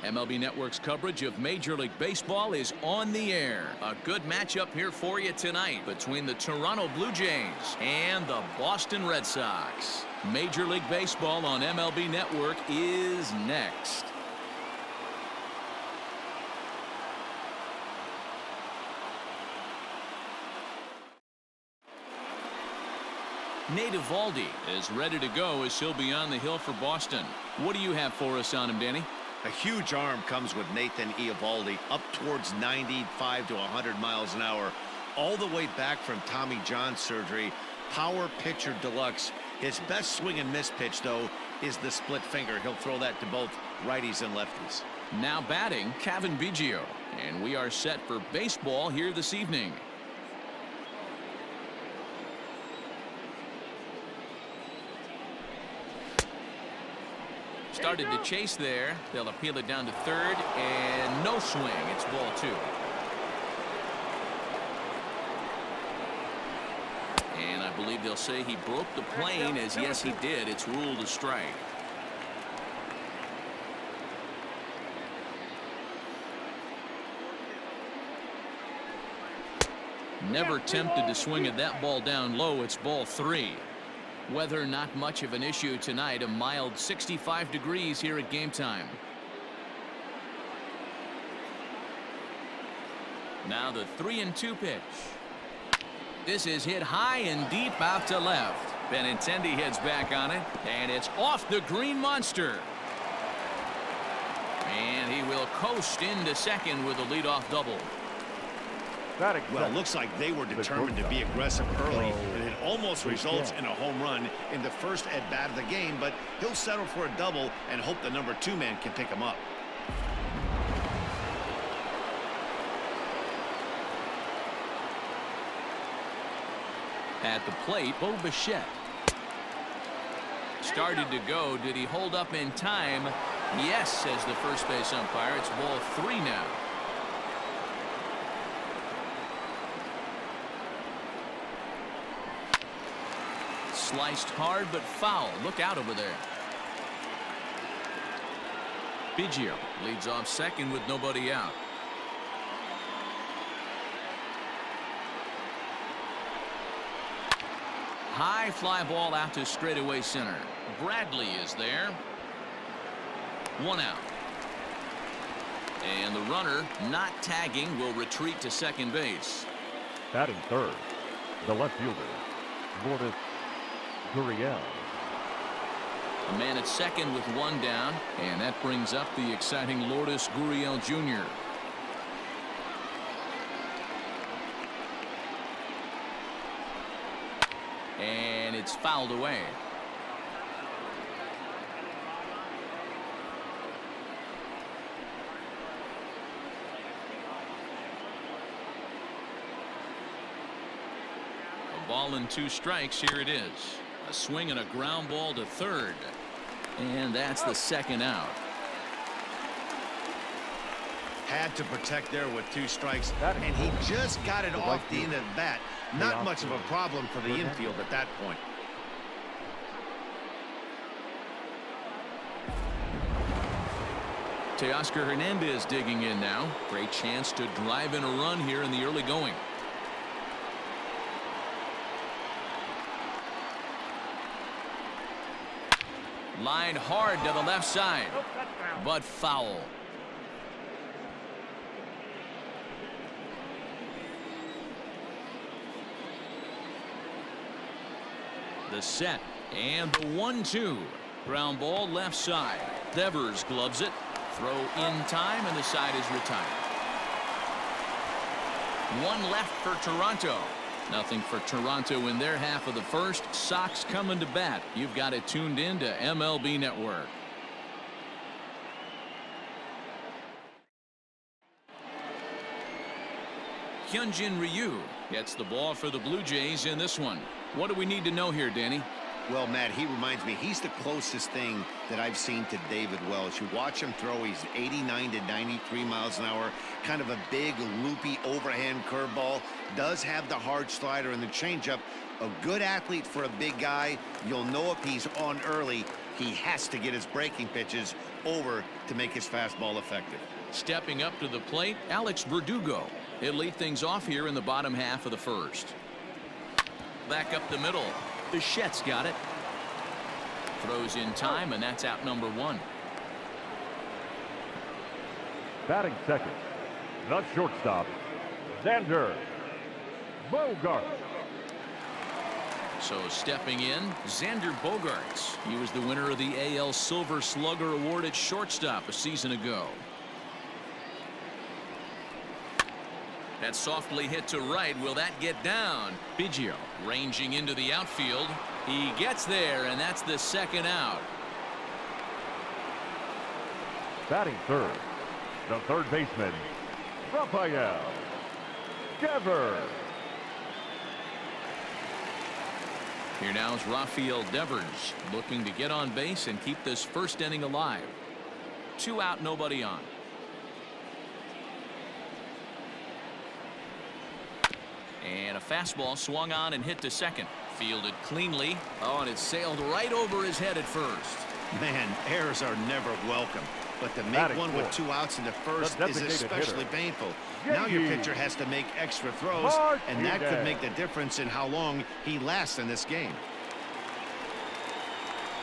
MLB Network's coverage of Major League Baseball is on the air. A good matchup here for you tonight between the Toronto Blue Jays and the Boston Red Sox. Major League Baseball on MLB Network is next. Nate Eovaldi is ready to go as he'll be on the hill for Boston. What do you have for us on him, Danny? A huge arm comes with Nathan Eovaldi, up towards 95 to 100 miles an hour, all the way back from Tommy John surgery. Power pitcher deluxe. His best swing and miss pitch, though, is the split finger. He'll throw that to both righties and lefties. Now batting, Cavan Biggio. And we are set for baseball here this evening. Started to chase there. They'll appeal it down to third, and no swing. It's ball 2. And I believe they'll say he broke the plane, as yes he did. It's ruled a strike. Never tempted to swing at that ball down low. It's ball 3. Weather not much of an issue tonight. A mild 65 degrees here at game time. Now the 3-2 pitch. This is hit high and deep out to left. Benintendi heads back on it, and it's off the green monster. And he will coast into second with a leadoff double. Well, it looks like they were determined to be aggressive early, and it almost results in a home run in the first at-bat of the game, but he'll settle for a double and hope the number 2 man can pick him up. At the plate, Bo Bichette. Started to go. Did he hold up in time? Yes, says the first base umpire. It's ball 3 now. Sliced hard but foul. Look out over there. Biggio leads off second with nobody out. High fly ball out to straightaway center. Bradley is there. 1 out. And the runner not tagging will retreat to second base. Batting third, the left fielder, Vladimir Guerrero. A man at second with 1 down, and that brings up the exciting Lourdes Gurriel Jr. And it's fouled away. A ball and 2 strikes. Here it is. A swing and a ground ball to third. And that's the second out. Had to protect there with 2 strikes, and he just got it off the end of the bat. Not much of a problem for the infield at that point. Teoscar Hernandez digging in now. Great chance to drive in a run here in the early going. Lined hard to the left side, but foul. The set and the 1-2. Ground ball left side. Devers gloves it. Throw in time, and the side is retired. 1 left for Toronto. Nothing for Toronto in their half of the first. Sox coming to bat. You've got it tuned in to MLB Network. HyunJin Ryu gets the ball for the Blue Jays in this one. What do we need to know here, Danny? Well, Matt, he reminds me, he's the closest thing that I've seen to David Wells. You watch him throw, he's 89 to 93 miles an hour, kind of a big, loopy, overhand curveball, does have the hard slider and the changeup. A good athlete for a big guy. You'll know if he's on early, he has to get his breaking pitches over to make his fastball effective. Stepping up to the plate, Alex Verdugo. He'll lead things off here in the bottom half of the first. Back up the middle. Bichette's got it. Throws in time, and that's out number 1. Batting second, the shortstop, Xander Bogaerts. So stepping in, Xander Bogaerts. He was the winner of the AL Silver Slugger Award at shortstop a season ago. That's softly hit to right. Will that get down? Biggio ranging into the outfield. He gets there, and that's the second out. Batting third, the third baseman, Rafael Devers. Here now is Rafael Devers looking to get on base and keep this first inning alive. 2 out, nobody on. And a fastball swung on and hit to second. Fielded cleanly. Oh, and it sailed right over his head at first. Man, errors are never welcome. But to make one with 2 outs in the first is especially painful. Now your pitcher has to make extra throws, and that could make the difference in how long he lasts in this game.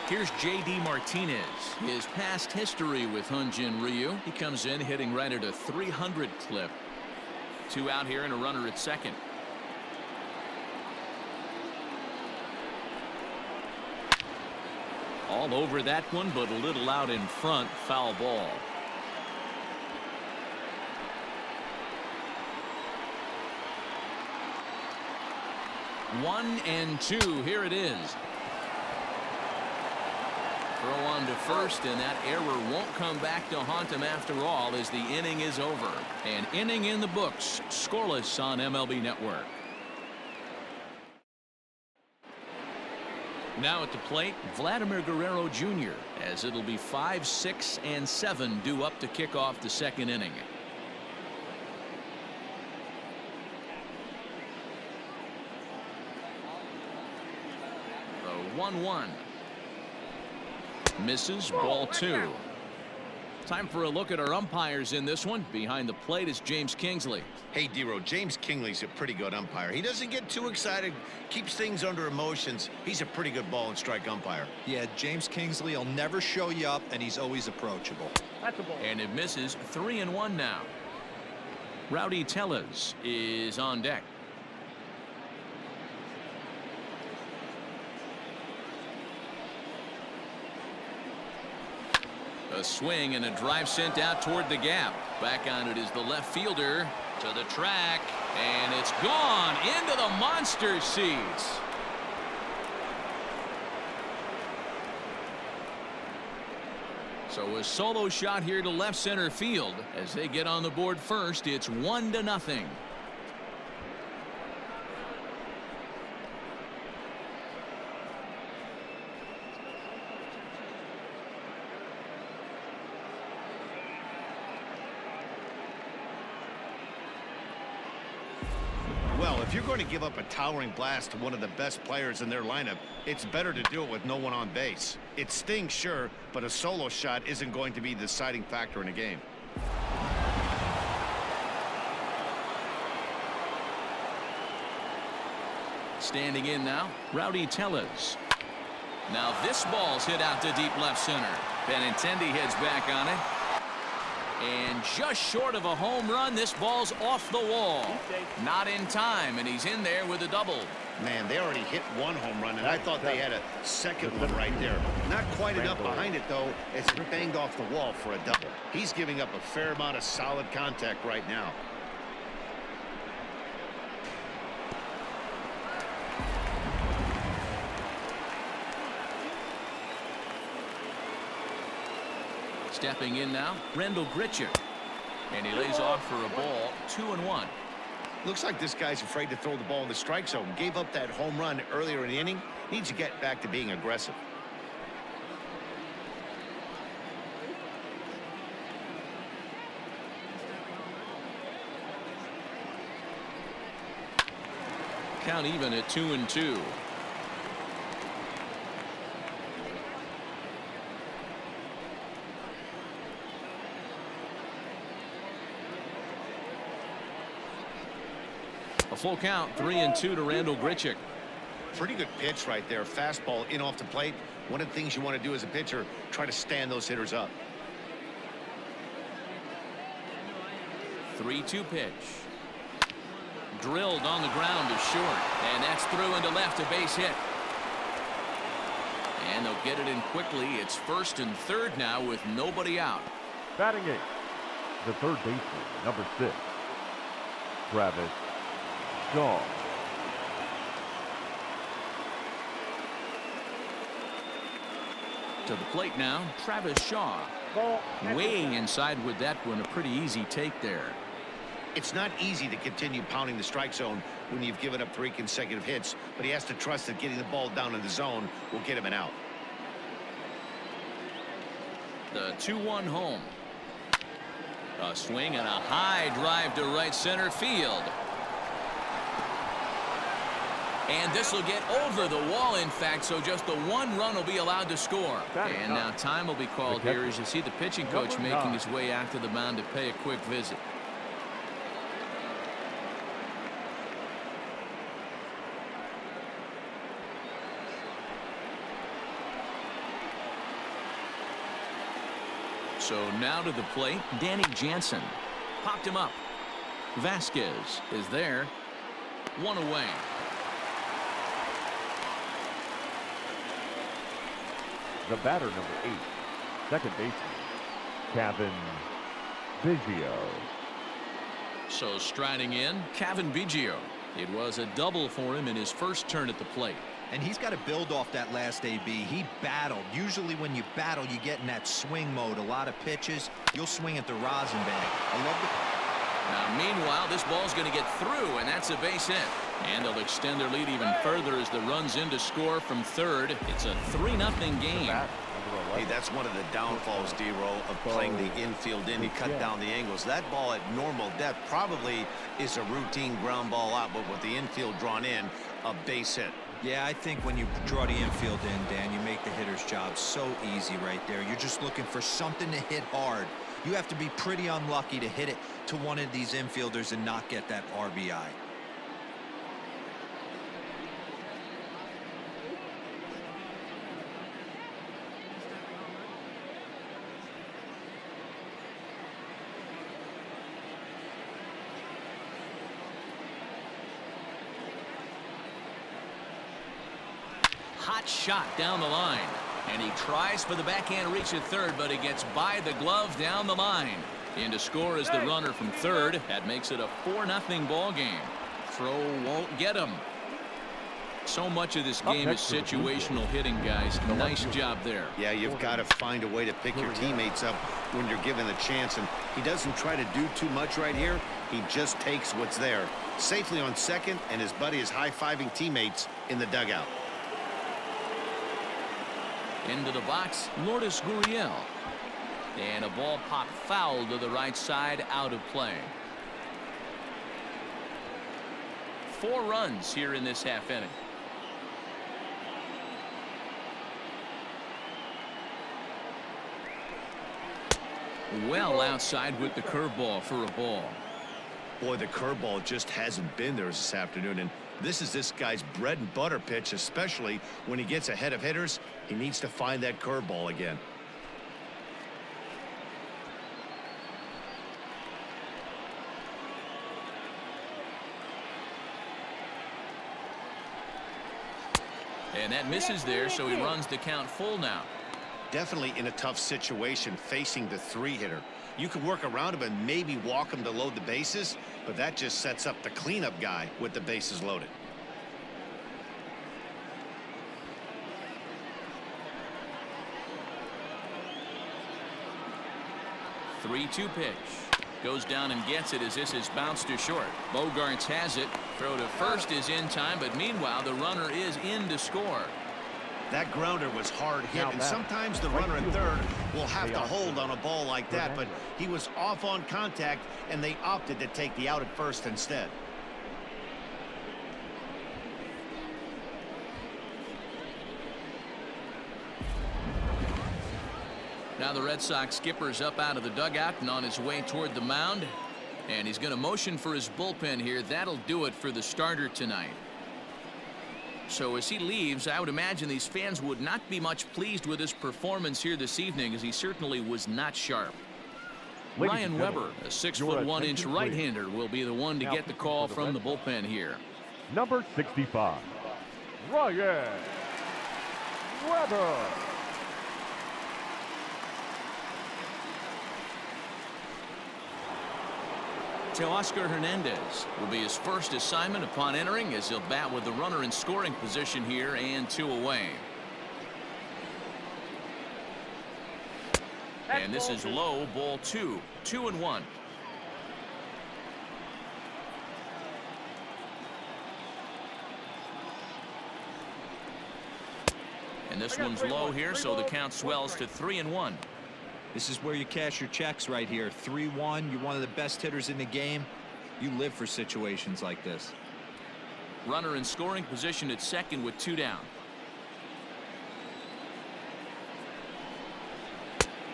Here's J.D. Martinez. His past history with HyunJin Ryu. He comes in hitting right at a 300 clip. 2 out here and a runner at second. All over that one, but a little out in front. Foul ball. One and 2. Here it is. Throw on to first, and that error won't come back to haunt him after all as the inning is over. An inning in the books. Scoreless on MLB Network. Now at the plate, Vladimir Guerrero Jr. as it'll be 5, 6, and 7 due up to kick off the second inning. The 1-1. Misses, ball 2. Time for a look at our umpires in this one. Behind the plate is James Kingsley. Hey, D-Row, James Kingsley's a pretty good umpire. He doesn't get too excited, keeps things under emotions. He's a pretty good ball and strike umpire. Yeah, James Kingsley will never show you up, and he's always approachable. That's a ball. And it misses. 3-1 now. Rowdy Tellez is on deck. A swing and a drive sent out toward the gap. Back on it is the left fielder to the track, and it's gone into the monster seats. So a solo shot here to left center field. As they get on the board first, it's 1-0. Well, if you're going to give up a towering blast to one of the best players in their lineup, it's better to do it with no one on base. It stings, sure, but a solo shot isn't going to be the deciding factor in a game. Standing in now, Rowdy Tellez. Now this ball's hit out to deep left center. Benintendi heads back on it. And just short of a home run, this ball's off the wall. Not in time, and he's in there with a double. Man, they already hit one home run, and I thought they had a second one right there. Not quite enough behind it, though, as it banged off the wall for a double. He's giving up a fair amount of solid contact right now. Stepping in now, Rendell Grichuk. And he lays off for a ball. 2-1. Looks like this guy's afraid to throw the ball in the strike zone. Gave up that home run earlier in the inning. Needs to get back to being aggressive. Count even at 2-2. A full count, 3-2 to Randall Grichuk. Pretty good pitch right there. Fastball in off the plate. One of the things you want to do as a pitcher, try to stand those hitters up. 3-2 pitch. Drilled on the ground to short, and that's through into left, a base hit. And they'll get it in quickly. It's first and third now with nobody out. Batting eighth, the third baseman, number 6, Travis Shaw. To the plate now, Travis Shaw. Way inside with that one, a pretty easy take there. It's not easy to continue pounding the strike zone when you've given up 3 consecutive hits, but he has to trust that getting the ball down in the zone will get him an out. The 2-1 home. A swing and a high drive to right center field. And this will get over the wall, in fact, so just the 1 run will be allowed to score. And now time will be called here as you see the pitching coach making his way out to the mound to pay a quick visit. So now to the plate, Danny Jansen. Popped him up. Vasquez is there. 1 away. The batter, number 8, second baseman, Kevin Biggio. So striding in, Kevin Biggio. It was a double for him in his first turn at the plate. And he's got to build off that last AB. He battled. Usually when you battle, you get in that swing mode. A lot of pitches, you'll swing at the rosin bag. I love the... Now, meanwhile, this ball's going to get through, and that's a base hit. And they'll extend their lead even further as the run's in to score from third. It's a 3-0 game. Hey, that's one of the downfalls, D-Roll, of playing the infield in. You cut down the angles. That ball at normal depth probably is a routine ground ball out, but with the infield drawn in, a base hit. Yeah, I think when you draw the infield in, Dan, you make the hitter's job so easy right there. You're just looking for something to hit hard. You have to be pretty unlucky to hit it to one of these infielders and not get that RBI. Hot shot down the line. And he tries for the backhand reach at third, but he gets by the glove down the line. In to score is the runner from third. That makes it a 4-0 ball game. Throw won't get him. So much of this game is situational hitting, guys. Nice job there. Yeah, you've got to find a way to pick your teammates up when you're given the chance. And he doesn't try to do too much right here. He just takes what's there. Safely on second, and his buddy is high-fiving teammates in the dugout. Into the box, Lourdes Gurriel. And a ball popped foul to the right side, out of play. 4 runs here in this half inning. Well outside with the curveball for a ball. Boy, the curveball just hasn't been there this afternoon, and this is this guy's bread and butter pitch, especially when he gets ahead of hitters. He needs to find that curveball again. And that misses there, so he runs the count full now. Definitely in a tough situation facing the 3-hitter. You can work around him and maybe walk him to load the bases, but that just sets up the cleanup guy with the bases loaded. Three-two pitch. Goes down and gets it as this is bounced to short. Bogarts has it. Throw to first is in time, but meanwhile the runner is in to score. That grounder was hard hit, and sometimes the runner at third will have to hold on a ball like that, but he was off on contact, and they opted to take the out at first instead. Now the Red Sox skipper's up out of the dugout and on his way toward the mound. And he's going to motion for his bullpen here. That'll do it for the starter tonight. So as he leaves, I would imagine these fans would not be much pleased with his performance here this evening, as he certainly was not sharp. Ryan Weber, a 6'1" right-hander, will be the one to get the call from the bullpen here. Number 65, Ryan Weber. Teoscar Hernandez will be his first assignment upon entering, as he'll bat with the runner in scoring position here and 2 away. And this is low, ball 2, 2-1. And this one's low here, so the count swells to 3-1. This is where you cash your checks right here. 3-1. You're one of the best hitters in the game. You live for situations like this. Runner in scoring position at second with 2 down.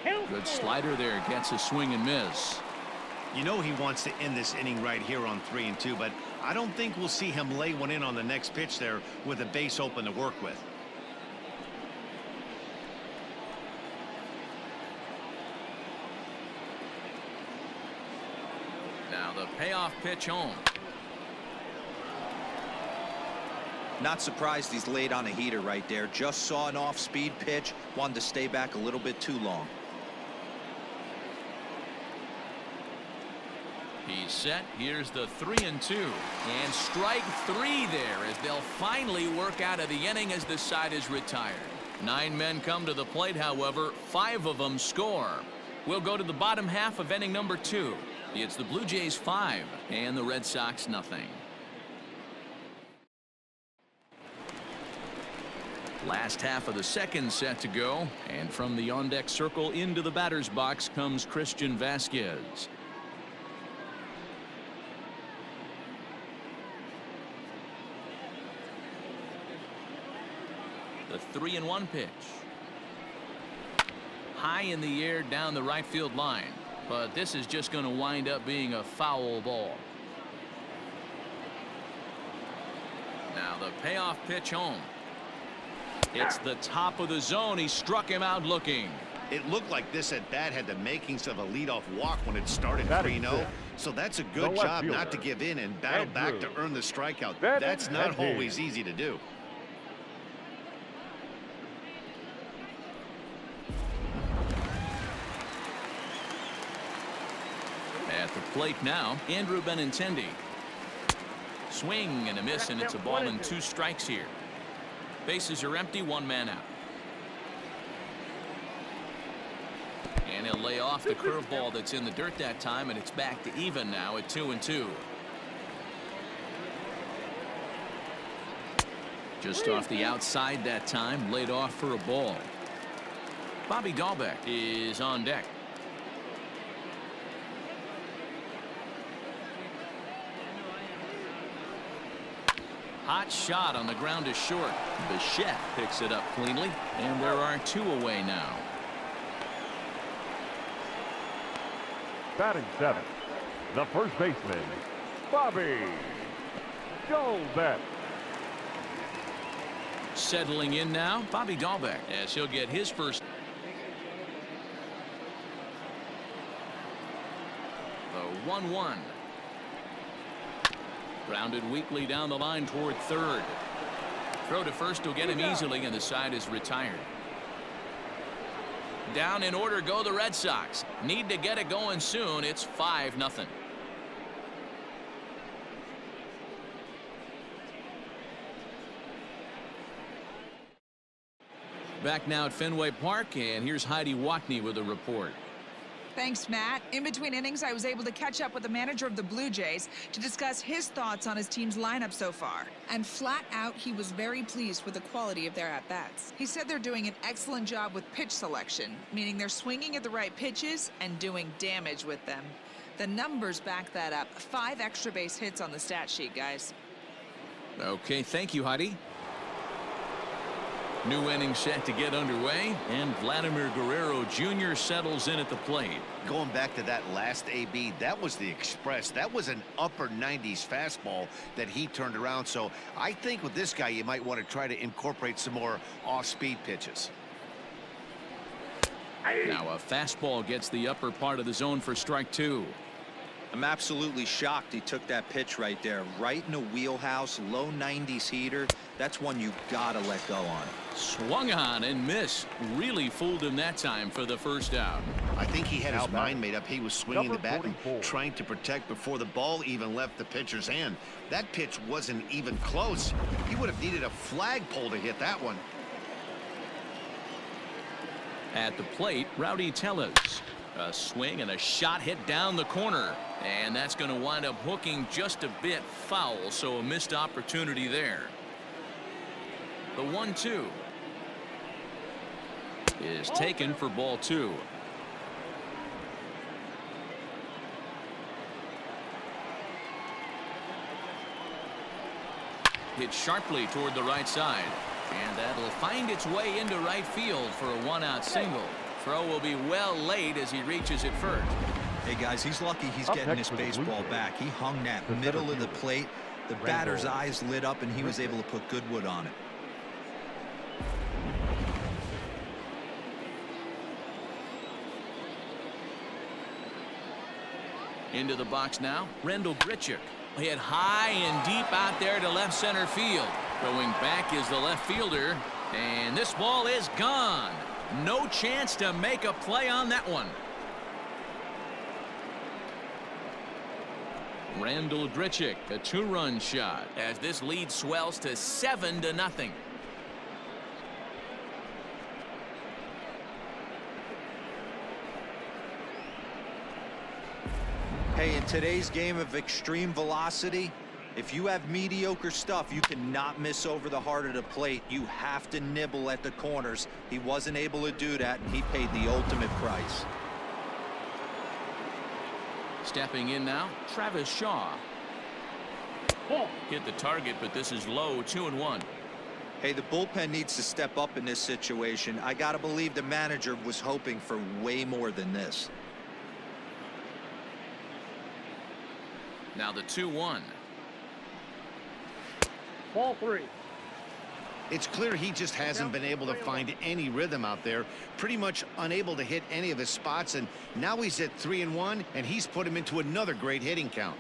Good slider there. Gets a swing and miss. You know he wants to end this inning right here on 3-2, but I don't think we'll see him lay one in on the next pitch there with a base open to work with. Now the payoff pitch home. Not surprised he's laid on a heater right there. Just saw an off-speed pitch. Wanted to stay back a little bit too long. He's set. Here's the 3-2. And strike 3 there, as they'll finally work out of the inning as the side is retired. 9 men come to the plate, however. 5 of them score. We'll go to the bottom half of inning number 2. It's the Blue Jays 5 and the Red Sox nothing. Last half of the second set to go, and from the on-deck circle into the batter's box comes Christian Vasquez. The 3-1 pitch. High in the air down the right field line. But this is just going to wind up being a foul ball. Now the payoff pitch home. It's the top of the zone. He struck him out looking. It looked like this at bat had the makings of a leadoff walk when it started 3-0. So that's a good job not to give in and battle back to earn the strikeout. That's not always easy to do. At the plate now, Andrew Benintendi. Swing and a miss, and it's a ball and 2 strikes here. Bases are empty, 1 man out. And he'll lay off the curveball that's in the dirt that time, and it's back to even now at 2-2. Just off the outside that time, laid off for a ball. Bobby Dahlbeck is on deck. Hot shot on the ground is short. Bichette picks it up cleanly, and there are 2 away now. Batting 7, the first baseman, Bobby Dahlbeck. Settling in now, Bobby Dahlbeck, as he'll get his first. The 1-1. Grounded weakly down the line toward third. Throw to first will get him easily, and the side is retired. Down in order go the Red Sox. Need to get it going soon. It's 5-0. Back now at Fenway Park, and here's Heidi Watney with a report. Thanks, Matt. In between innings, I was able to catch up with the manager of the Blue Jays to discuss his thoughts on his team's lineup so far. And flat out, he was very pleased with the quality of their at-bats. He said they're doing an excellent job with pitch selection, meaning they're swinging at the right pitches and doing damage with them. The numbers back that up. 5 extra base hits on the stat sheet, guys. Okay, thank you, Heidi. New inning set to get underway, and Vladimir Guerrero Jr. settles in at the plate. Going back to that last AB, that was the express. That was an upper 90s fastball that he turned around. So I think with this guy, you might want to try to incorporate some more off-speed pitches. Now a fastball gets the upper part of the zone for strike 2. I'm absolutely shocked he took that pitch right there. Right in the wheelhouse, low 90s heater. That's one you gotta let go on. Swung on and missed. Really fooled him that time for the first out. I think he had his mind made up. He was swinging the bat and 44. trying to protect before the ball even left the pitcher's hand. That pitch wasn't even close. He would have needed a flagpole to hit that one. At the plate, Rowdy Tellez. A swing and a shot hit down the corner. And that's going to wind up hooking just a bit foul, so a missed opportunity there. The 1-2 is taken for ball 2. Hit sharply toward the right side. And that'll find its way into right field for a 1-out single. Throw will be well late as he reaches it first. Hey, guys, he's lucky he's Up getting next his for the Blue baseball Jays, back. He hung that the middle center of the fielder, plate. The batter's eyes lit up, and he was able to put good wood on it. Into the box now, Rendell Grichuk. Hit high and deep out there to left center field. Going back is the left fielder, and this ball is gone. No chance to make a play on that one. Rendell Grichuk, a 2-run shot as this lead swells to 7-0. Hey, in today's game of extreme velocity, if you have mediocre stuff, you cannot miss over the heart of the plate. You have to nibble at the corners. He wasn't able to do that, and he paid the ultimate price. Stepping in now, Travis Shaw. Hit the target, but this is low, 2-1. Hey, the bullpen needs to step up in this situation. I got to believe the manager was hoping for way more than this. Now the 2-1. Ball 3. It's clear he just hasn't been able to find any rhythm out there. Pretty much unable to hit any of his spots, and now he's at 3-1, and he's put him into another great hitting count.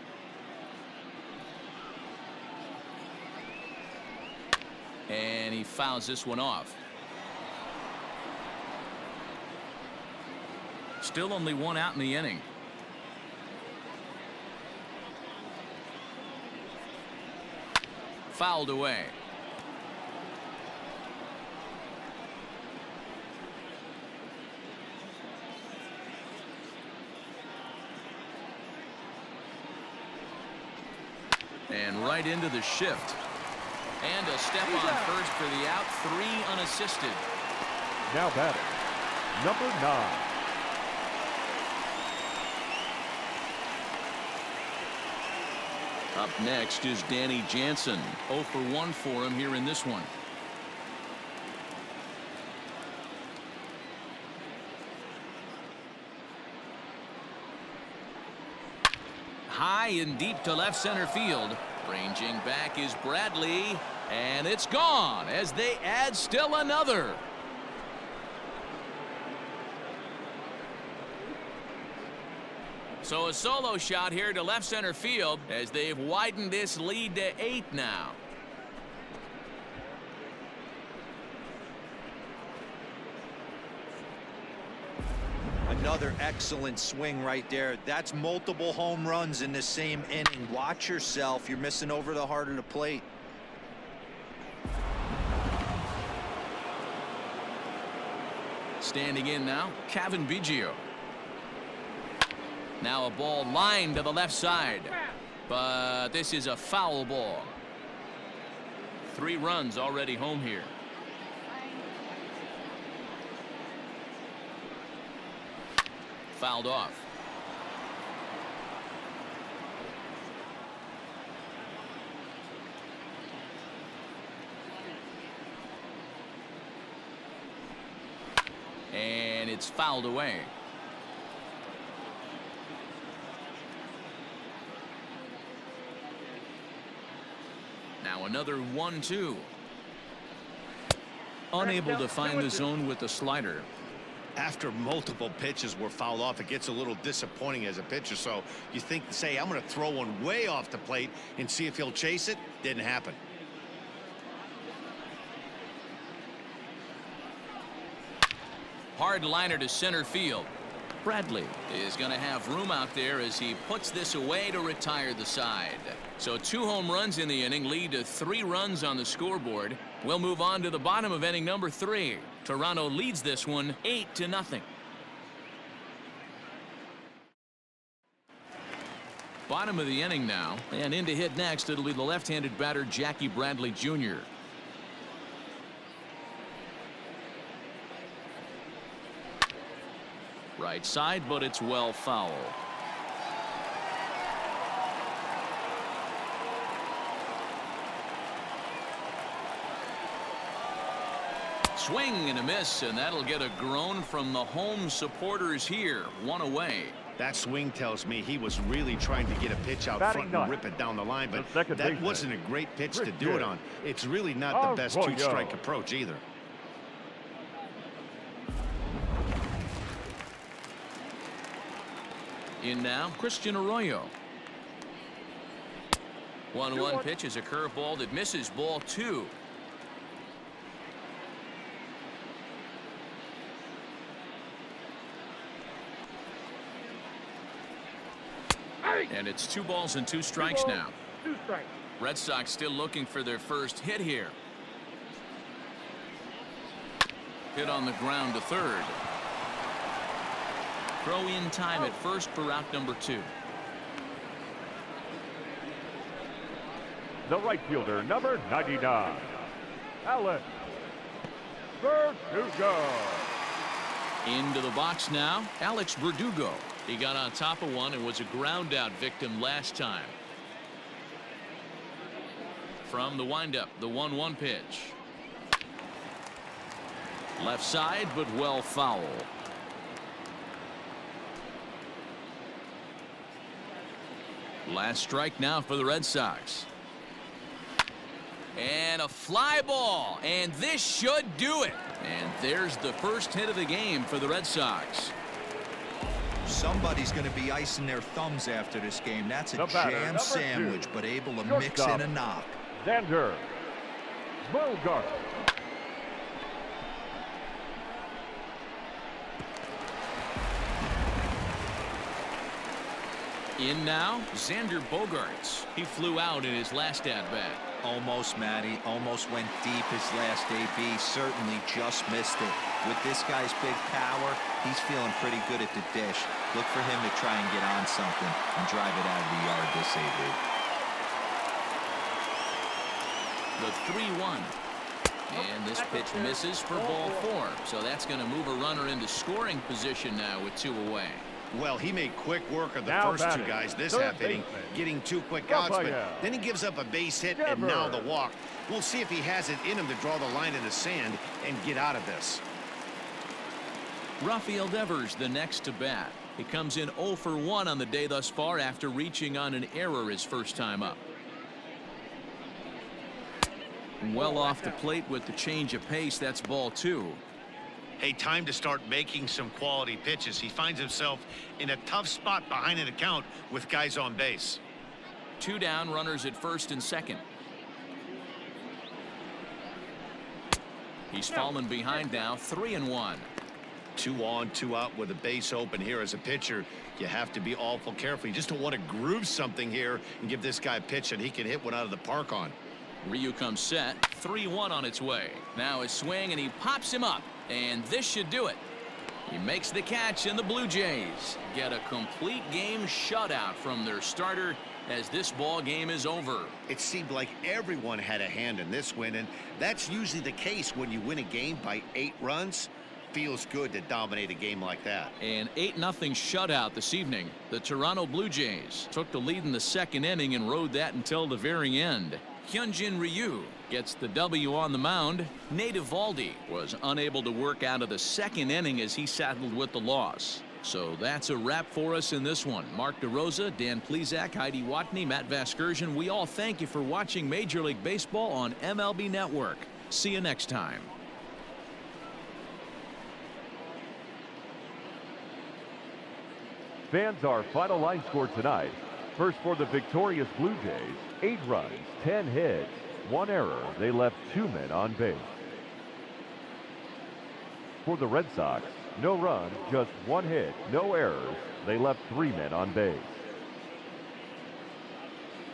And he fouls this one off. Still only 1 out in the inning. Fouled away. And right into the shift. And a step on first for the out. 3 unassisted. Now batting, number 9. Up next is Danny Jansen. 0 for 1 for him here in this one. High and deep to left center field. Ranging back is Bradley, and it's gone as they add still another. So a solo shot here to left center field as they've widened this lead to 8 now. Another excellent swing right there. That's multiple home runs in the same inning. Watch yourself. You're missing over the heart of the plate. Standing in now, Kevin Biggio. Now a ball lined to the left side. But this is a foul ball. 3 runs already home here. Fouled off. And it's fouled away. Now another 1-2. Unable to find the zone with the slider. After multiple pitches were fouled off, it gets a little disappointing as a pitcher. So you think, say, I'm going to throw one way off the plate and see if he'll chase it. Didn't happen. Hard liner to center field. Bradley is going to have room out there as he puts this away to retire the side. So 2 home runs in the inning lead to 3 runs on the scoreboard. We'll move on to the bottom of inning number 3. Toronto leads this one 8-0. Bottom of the inning now, and in to hit next it'll be the left-handed batter Jackie Bradley Jr. Right side, but it's well foul. Swing and a miss, and that'll get a groan from the home supporters here. 1 away. That swing tells me he was really trying to get a pitch out front and rip it down the line, but that wasn't a great pitch to do it on. It's really not the best 2-strike approach either. In now, Christian Arroyo. 1-1 pitch is a curveball that misses, ball 2. And it's 2 balls and 2 strikes now. Red Sox still looking for their first hit here. Hit on the ground to third. Throw in time at first for out number 2. The right fielder, number 99, Alex Verdugo. Into the box now, Alex Verdugo. He got on top of one and was a ground out victim last time. From the windup, the 1-1 pitch. Left side, but well foul. Last strike now for the Red Sox. And a fly ball, and this should do it. And there's the first hit of the game for the Red Sox. Somebody's going to be icing their thumbs after this game. That's a jam sandwich, but able to mix in a knock. Xander Bogaerts. In now, Xander Bogaerts. He flew out in his last at-bat. Almost, Matty. Almost went deep his last AB. Certainly just missed it. With this guy's big power, he's feeling pretty good at the dish. Look for him to try and get on something and drive it out of the yard this AB. The 3-1. And this pitch misses for ball 4. So that's going to move a runner into scoring position now with 2 away. Well, he made quick work of the first 2 guys this half inning, getting 2 quick outs, but then he gives up a base hit and now the walk. We'll see if he has it in him to draw the line in the sand and get out of this. Rafael Devers the next to bat. He comes in 0 for 1 on the day thus far after reaching on an error his first time up. Well off the plate with the change of pace. That's ball 2. Hey, time to start making some quality pitches. He finds himself in a tough spot behind an account with guys on base. 2 down, runners at first and second. He's fallen behind now, 3-1. 2 on, 2 out with a base open here. As a pitcher, you have to be awful careful. You just don't want to groove something here and give this guy a pitch that he can hit one out of the park on. Ryu comes set, 3-1 on its way. Now his swing, and he pops him up, and this should do it. He makes the catch, and the Blue Jays get a complete game shutout from their starter as this ball game is over. It seemed like everyone had a hand in this win, and that's usually the case when you win a game by 8 runs. Feels good to dominate a game like that. An 8-0 shutout this evening. The Toronto Blue Jays took the lead in the second inning and rode that until the very end. HyunJin Ryu gets the W on the mound. Nate Eovaldi was unable to work out of the second inning as he saddled with the loss. So that's a wrap for us in this one. Mark DeRosa, Dan Plesac, Heidi Watney, Matt Vasquez, we all thank you for watching Major League Baseball on MLB Network. See you next time. Fans, our final line score tonight. First for the victorious Blue Jays, 8 runs, 10 hits, 1 error. They left 2 men on base. For the Red Sox, no runs, just 1 hit, no errors. They left 3 men on base.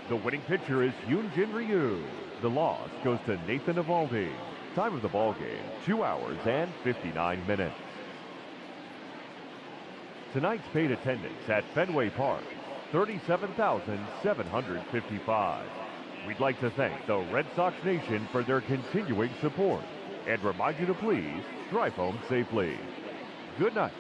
The winning pitcher is HyunJin Ryu. The loss goes to Nathan Eovaldi. Time of the ball game, 2 hours and 59 minutes. Tonight's paid attendance at Fenway Park, 37,755. We'd like to thank the Red Sox Nation for their continuing support and remind you to please drive home safely. Good night.